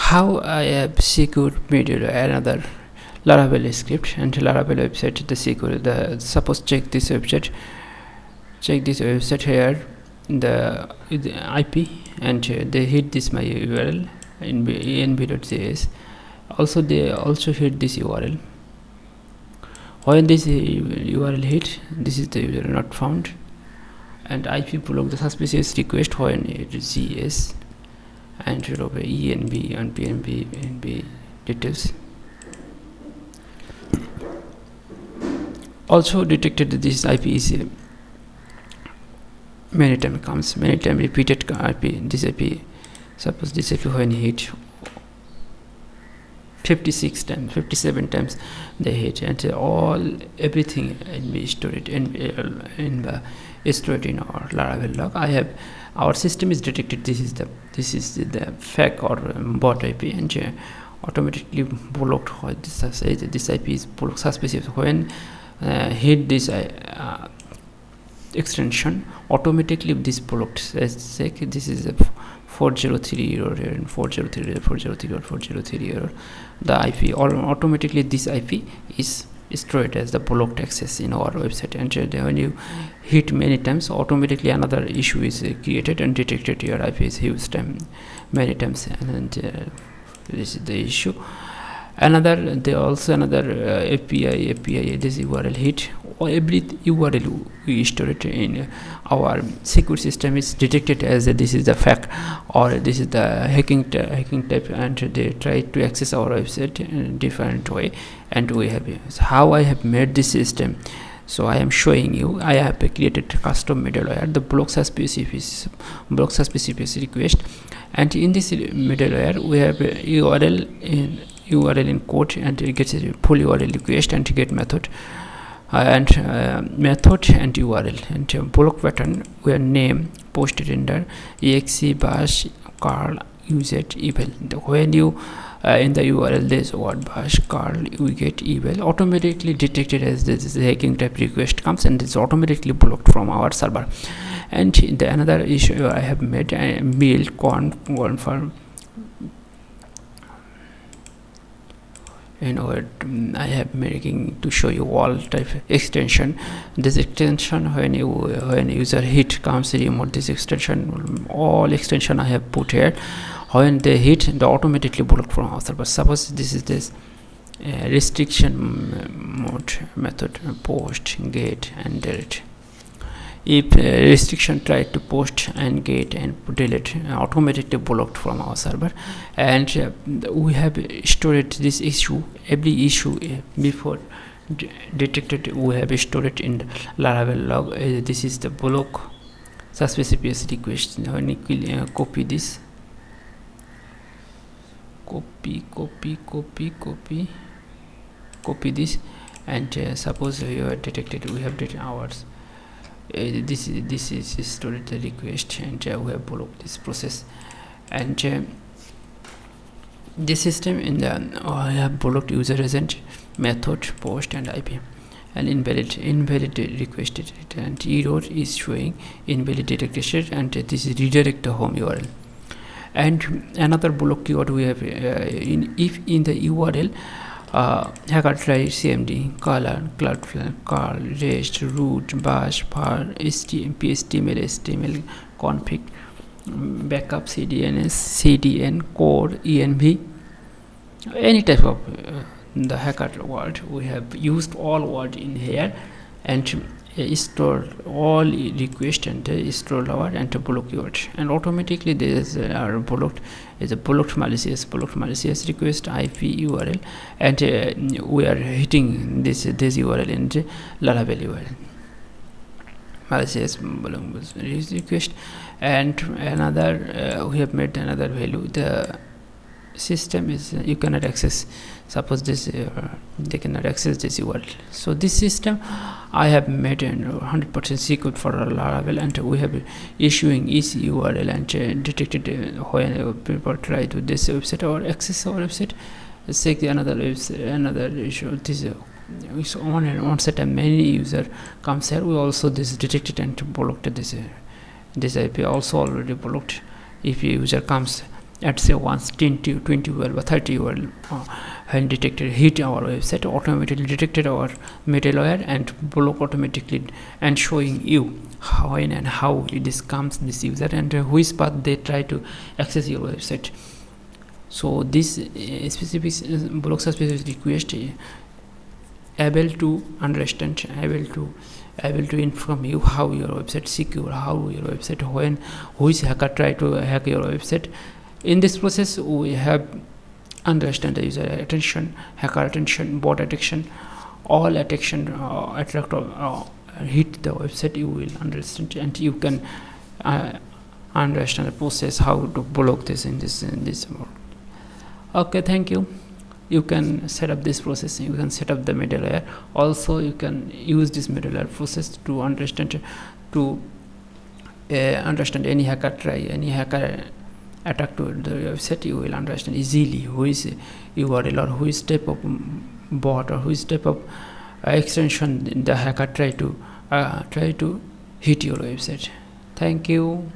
how I have secured middle another Laravel script and Laravel website the secure the suppose check this website here the IP and they hit this my URL in env.js. Also they also hit this URL. When this URL hit, this is the user not found, and IP block the suspicious request when it is GS and env and pnb details. Also detected that this IP is many times repeated IP. This IP, suppose this IP when hit 56 times 57 times they hit, and everything and be stored in our Laravel log. I have our system is detected this is the fake or bot IP, and automatically blocked this IP is blocked suspicious when hit this extension. Automatically this blocked. Let's say this is a 403 error here and 403 or 403 error. The IP or automatically this IP is stored as the blocked access in our website, and when you hit many times automatically another issue is created and detected. Your IP is used many times, and this is the issue. Another API this URL hit, or every URL we store it in our secure system is detected as this is the fake or this is the hacking type, and they try to access our website in a different way. And we have how I have made this system. So I am showing you. I have created custom middleware, the block suspicious request, and in this middleware we have URL in code, and it gets a pull URL request and get method method and URL, and block pattern where name posted in the exe bash curl use evil. When you in the URL this word bash curl we get evil, automatically detected as this is hacking type request comes, and it's automatically blocked from our server. And the another issue I have made a build confirm. I have making to show you all type extension. This extension when user hit comes remove this extension. All extension I have put here. When they hit, they automatically block from our server. Suppose this is this restriction mode method post get and delete. If restriction tried to post and get and delete, automatically blocked from our server. And we have stored this issue, every issue before detected we have stored it in Laravel log. This is the block suspicious request. When you copy this, copy this, and suppose you are detected, we have detected ours. This is stored the request, and we have blocked this process. And this system in the I have blocked user agent method post and IP, and invalid requested, and error is showing invalid detected, and this is redirect the home URL. And another block keyword we have if in the URL hacker try cmd color cloudflare curl rest root bash var html config backup cdn core env, any type of the hacker word. We have used all word in here, and store all request and store our and block word, and automatically this are blocked is a blocked malicious request IP URL, and we are hitting this URL in Laravel URL malicious request. And another we have made another value. The system is you cannot access, suppose this they cannot access this URL. So this system I have made 100% secure for Laravel, and we have issuing each URL and detected when people try to this website or access our website. Let's take another issue. This is on set and many user comes here. We also this detected and blocked this IP also already blocked. If user comes at say once 10 to 20 URL or 30 URL when detected hit our website, automatically detected our middleware and block automatically, and showing you when and how this comes this user and which path they try to access your website. So this specific blocks a specific request able to understand, able to inform you how your website secure, how your website, when which hacker try to hack your website. In this process we have understand the user attention, hacker attention, bot attention, all attention attract hit the website. You will understand and you can understand the process how to block this in this mode. Okay, thank you. You can set up this process, you can set up the middleware. Also you can use this middleware process to understand any hacker attack to the website. You will understand easily who is URL or who is type of bot or who is type of extension the hacker try to hit your website. Thank you.